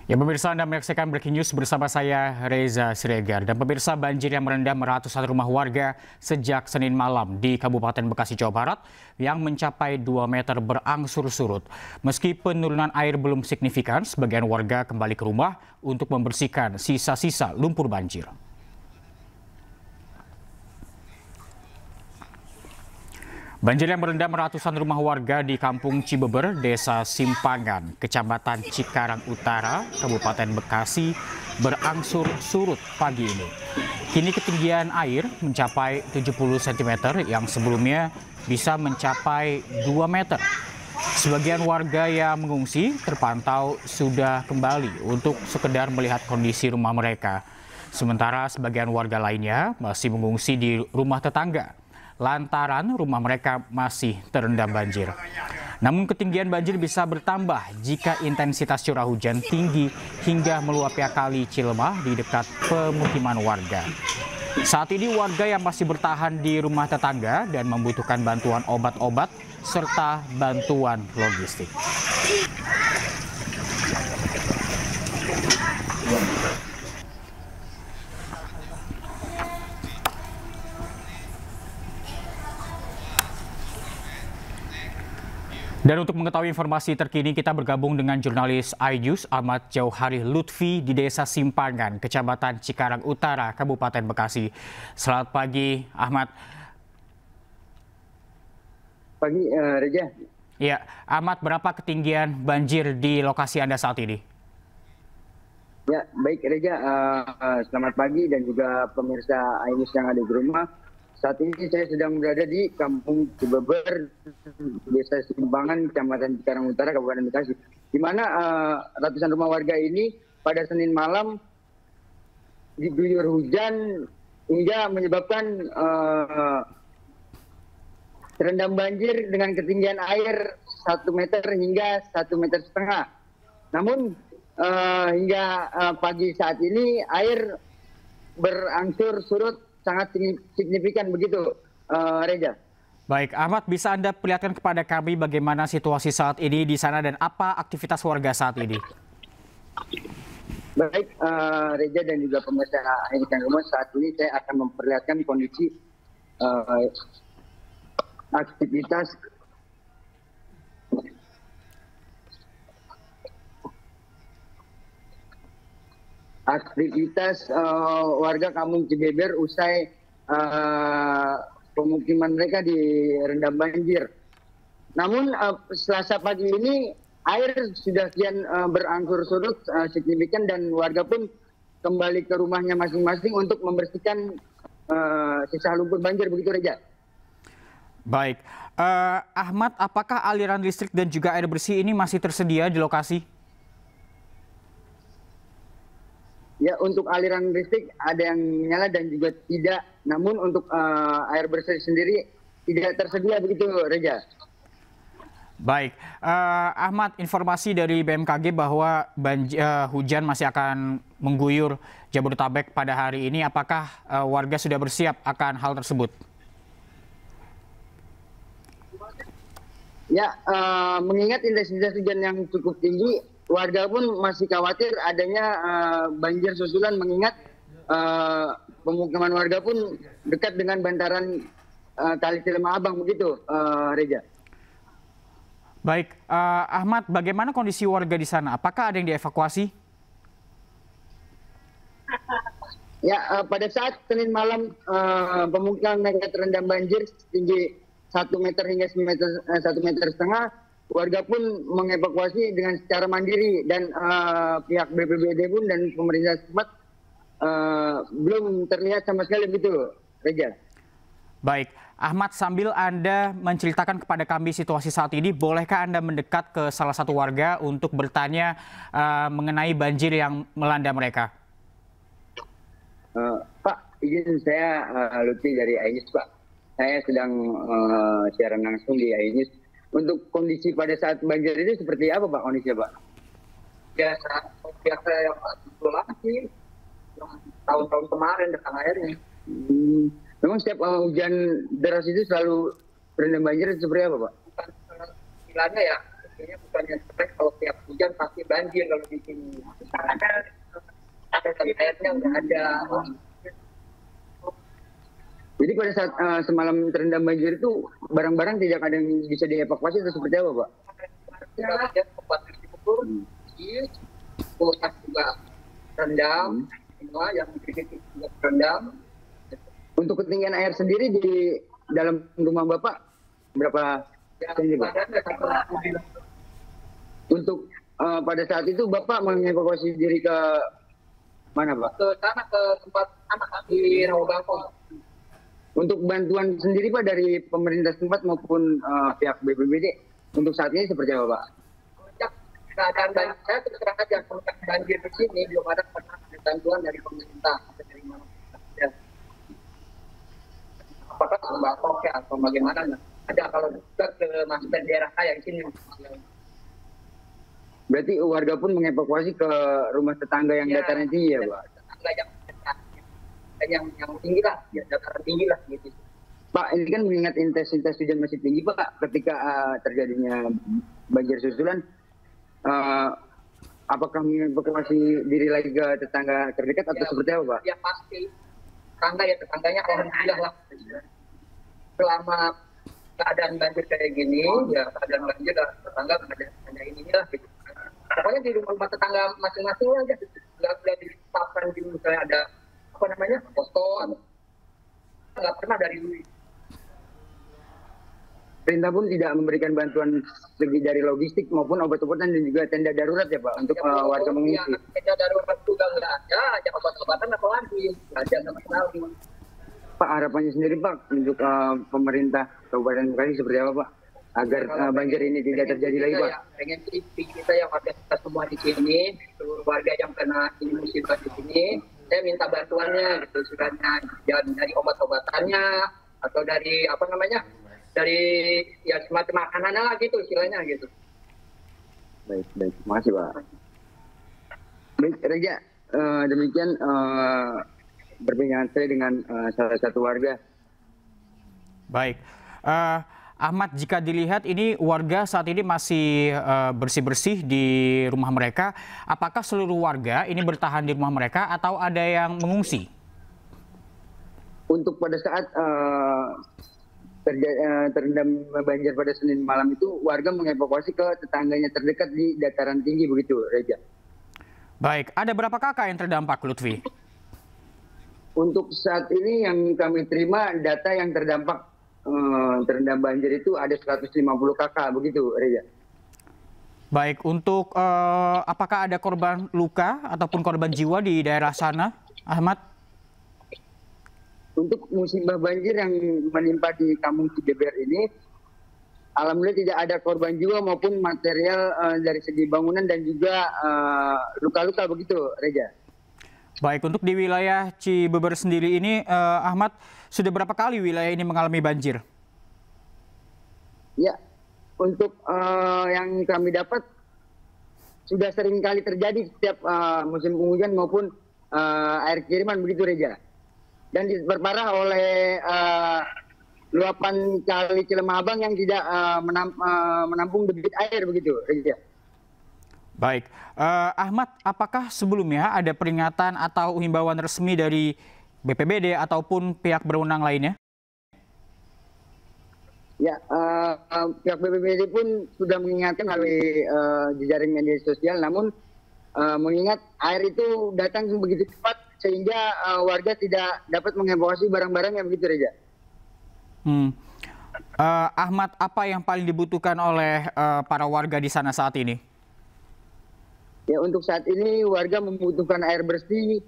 Ya pemirsa, Anda menyaksikan Breaking News bersama saya Reza Siregar. Dan pemirsa, banjir yang merendam ratusan rumah warga sejak Senin malam di Kabupaten Bekasi, Jawa Barat yang mencapai 2 meter berangsur surut. Meski penurunan air belum signifikan, sebagian warga kembali ke rumah untuk membersihkan sisa-sisa lumpur banjir. Banjir yang merendam ratusan rumah warga di Kampung Cibeber, Desa Simpangan, Kecamatan Cikarang Utara, Kabupaten Bekasi berangsur surut pagi ini. Kini ketinggian air mencapai 70 cm yang sebelumnya bisa mencapai 2 meter. Sebagian warga yang mengungsi terpantau sudah kembali untuk sekedar melihat kondisi rumah mereka. Sementara sebagian warga lainnya masih mengungsi di rumah tetangga lantaran rumah mereka masih terendam banjir. Namun ketinggian banjir bisa bertambah jika intensitas curah hujan tinggi hingga meluapnya kali Cilemah di dekat pemukiman warga. Saat ini warga yang masih bertahan di rumah tetangga dan membutuhkan bantuan obat-obat serta bantuan logistik. Dan untuk mengetahui informasi terkini, kita bergabung dengan jurnalis iNews Ahmad Jauhari Lutfi di Desa Simpangan, Kecamatan Cikarang Utara, Kabupaten Bekasi. Selamat pagi, Ahmad. Pagi, Reza. Ya, Ahmad, berapa ketinggian banjir di lokasi Anda saat ini? Ya, baik Reza. Selamat pagi dan juga pemirsa iNews yang ada di rumah. Saat ini saya sedang berada di Kampung Cibeber, Desa Simpangan, Kecamatan Cikarang Utara, Kabupaten Bekasi, di mana ratusan rumah warga ini pada Senin malam diguyur hujan hingga menyebabkan terendam banjir dengan ketinggian air 1 meter hingga 1,5 meter. Namun hingga pagi saat ini air berangsur surut sangat signifikan begitu, Reza. Baik, Ahmad, bisa Anda perlihatkan kepada kami bagaimana situasi saat ini di sana dan apa aktivitas warga saat ini? Baik, Reza dan juga pemirsa yang rumah, saat ini saya akan memperlihatkan kondisi aktivitas warga Kampung Cibeber usai pemukiman mereka direndam banjir. Namun Selasa pagi ini air sudah kian berangsur surut signifikan dan warga pun kembali ke rumahnya masing-masing untuk membersihkan sisa lumpur banjir, begitu Reza. Baik, Ahmad, apakah aliran listrik dan juga air bersih ini masih tersedia di lokasi? Ya, untuk aliran listrik ada yang nyala dan juga tidak. Namun untuk air bersih sendiri tidak tersedia, begitu Reza. Baik, Ahmad, informasi dari BMKG bahwa hujan masih akan mengguyur Jabodetabek pada hari ini. Apakah warga sudah bersiap akan hal tersebut? Ya, mengingat intensitas hujan yang cukup tinggi, warga pun masih khawatir adanya banjir susulan, mengingat pemukiman warga pun dekat dengan bantaran Kali Cilemah Abang, begitu Reza. Baik, Ahmad, bagaimana kondisi warga di sana? Apakah ada yang dievakuasi? Ya, pada saat Senin malam pemukiman mereka terendam banjir setinggi 1 meter hingga 1,5 meter. Warga pun mengevakuasi dengan secara mandiri dan pihak BPBD pun dan pemerintah setempat belum terlihat sama sekali, begitu Reza. Baik, Ahmad, sambil Anda menceritakan kepada kami situasi saat ini, bolehkah Anda mendekat ke salah satu warga untuk bertanya mengenai banjir yang melanda mereka? Pak, izin saya Lutfi dari iNews, Pak. Saya sedang siaran langsung di iNews. Untuk kondisi pada saat banjir ini seperti apa, Pak, kondisinya, Pak? Biasa ya, Pak. Betul sih. Tahun-tahun kemarin dekat airnya. Memang setiap hujan deras itu selalu terendam banjir, seperti apa, Pak? Bukan istilahnya ya, bukan yang sering kalau tiap hujan pasti banjir kalau di sini. Ada airnya nggak ada. Jadi pada saat semalam terendam banjir itu barang-barang tidak ada yang bisa dievakuasi atau seperti apa, Pak? Ya, tempat diukur, kota juga rendam, semua yang sedikit juga rendam. Untuk ketinggian air sendiri di dalam rumah Bapak berapa cm, Pak? Untuk pada saat itu Bapak mengevakuasi diri ke mana, Pak? Ke sana, ke tempat anak di Rawabangkong. Untuk bantuan sendiri, Pak, dari pemerintah setempat maupun pihak BPBD untuk saat ini seperti apa, Pak? Sejak keadaan banjir, saya terus terang aja, semenjak banjir di sini belum ada pernah ada bantuan dari pemerintah dari mana. Ya. Apakah sembako ya atau bagaimana? Ada kalau juga ke master daerah saya di sini. Berarti warga pun mengevakuasi ke rumah tetangga yang datarannya tinggi ya, Pak? Tetangga yang tinggi lah, ya dataran tinggi lah gitu. Pak, ini kan mengingat intensitas hujan masih tinggi, Pak, ketika terjadinya banjir susulan, apakah mengevakuasi diri lagi ke tetangga terdekat atau seperti apa, Pak? Ya pasti, tetangganya alhamdulillah lah. Selama keadaan banjir kayak gini, ya keadaan banjir tetangga ada inilah gitu. Pokoknya di rumah tetangga masing-masing aja, nggak ditetapkan di misalnya ada apa namanya posko, nggak pernah dari dulu. Perintah pun tidak memberikan bantuan segi dari logistik maupun obat-obatan dan juga tenda darurat ya, Pak, untuk warga mengungsi. Ya, tenda darurat juga nggak ada, aja obat-obatan apa lagi, nggak ada sama sekali. Pak, harapannya sendiri, Pak, untuk pemerintah Kabupaten Bekasi seperti apa, Pak, agar banjir ini tidak terjadi lagi, Pak? Pengen kita yang warga kita semua di sini, seluruh warga yang kena ini musibah di sini, saya minta bantuannya gitu, sekiranya dari obat-obatannya atau dari apa namanya, dari ya semacam makanan lah gitu istilahnya gitu. Baik, terima kasih, Pak. Baik, Reja, demikian perbincangan saya dengan salah satu warga. Baik, Ahmad, jika dilihat ini warga saat ini masih bersih-bersih di rumah mereka, apakah seluruh warga ini bertahan di rumah mereka atau ada yang mengungsi? Untuk pada saat terendam banjir pada Senin malam itu, warga mengevakuasi ke tetangganya terdekat di dataran tinggi begitu, Reja. Baik, ada berapa kakak yang terdampak, Lutfi? Untuk saat ini yang kami terima data yang terdampak terendam banjir itu ada 150 kakak begitu, Reja. Baik, untuk apakah ada korban luka ataupun korban jiwa di daerah sana, Ahmad? Untuk musibah banjir yang menimpa di Kampung Cibeber ini, alhamdulillah tidak ada korban jiwa maupun material dari segi bangunan dan juga luka-luka begitu, Reja. Baik, untuk di wilayah Cibeber sendiri ini, Ahmad, sudah berapa kali wilayah ini mengalami banjir? Ya, untuk yang kami dapat sudah sering kali terjadi setiap musim penghujan maupun air kiriman begitu, Reja. Dan diperparah oleh luapan Kali Cilemabang yang tidak menampung debit air begitu, Reja. Baik, Ahmad, apakah sebelumnya ada peringatan atau himbauan resmi dari BPBD ataupun pihak berwenang lainnya? Ya, pihak BPBD pun sudah mengingatkan melalui jejaring media sosial, namun mengingat air itu datang begitu cepat sehingga warga tidak dapat mengevakuasi barang-barangnya begitu, Reza. Ahmad, apa yang paling dibutuhkan oleh para warga di sana saat ini? Ya, untuk saat ini warga membutuhkan air bersih,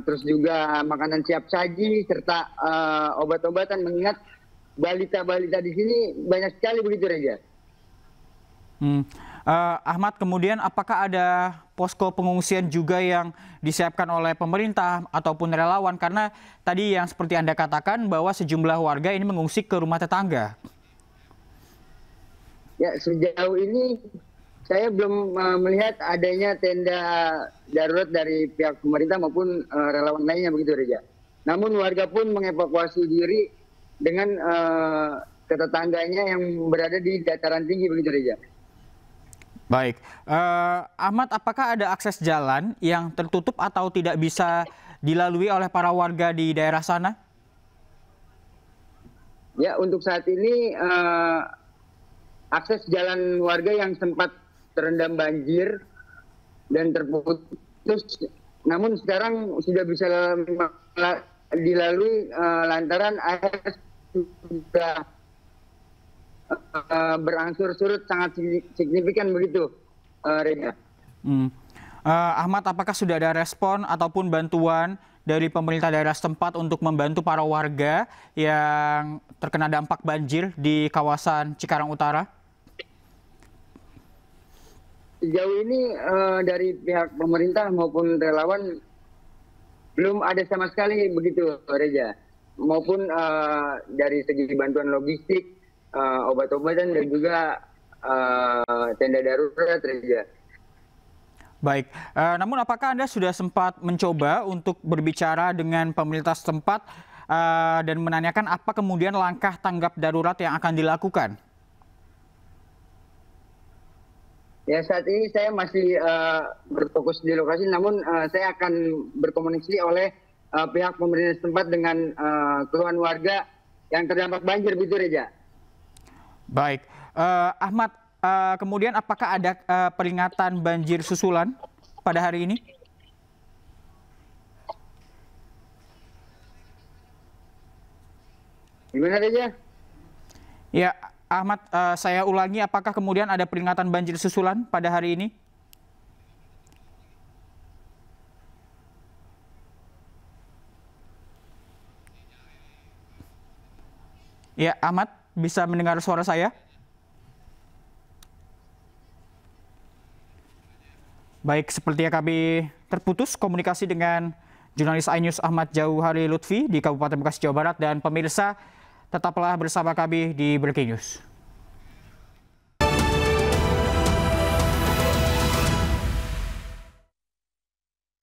terus juga makanan siap saji, serta obat-obatan, mengingat balita-balita di sini banyak sekali begitu, Reza. Ahmad, kemudian apakah ada posko pengungsian juga yang disiapkan oleh pemerintah ataupun relawan? Karena tadi yang seperti Anda katakan bahwa sejumlah warga ini mengungsi ke rumah tetangga. Ya, sejauh ini saya belum melihat adanya tenda darurat dari pihak pemerintah maupun relawan lainnya begitu, Reza. Namun warga pun mengevakuasi diri dengan ke tetangganya yang berada di dataran tinggi begitu, Reza. Baik, Ahmad, apakah ada akses jalan yang tertutup atau tidak bisa dilalui oleh para warga di daerah sana? Ya, untuk saat ini akses jalan warga yang sempat terendam banjir dan terputus, namun sekarang sudah bisa dilalui lantaran air sudah berangsur surut sangat signifikan begitu, Reza. Ahmad, apakah sudah ada respon ataupun bantuan dari pemerintah daerah setempat untuk membantu para warga yang terkena dampak banjir di kawasan Cikarang Utara? Sejauh ini dari pihak pemerintah maupun relawan belum ada sama sekali begitu, Reza. Maupun dari segi bantuan logistik, obat-obatan dan juga tenda darurat, Reza. Baik, namun apakah Anda sudah sempat mencoba untuk berbicara dengan pemerintah setempat dan menanyakan apa kemudian langkah tanggap darurat yang akan dilakukan? Ya, saat ini saya masih berfokus di lokasi, namun saya akan berkomunikasi oleh pihak pemerintah setempat dengan keluhan warga yang terdampak banjir, begitu, Reza. Baik, Ahmad, kemudian apakah ada peringatan banjir susulan pada hari ini? Gimana, Reza? Ya, Ahmad, saya ulangi, apakah kemudian ada peringatan banjir susulan pada hari ini? Ya, Ahmad, bisa mendengar suara saya? Baik, sepertinya kami terputus komunikasi dengan jurnalis iNews Ahmad Jauhari Lutfi di Kabupaten Bekasi, Jawa Barat. Dan pemirsa, tetaplah bersama kami di Breaking News.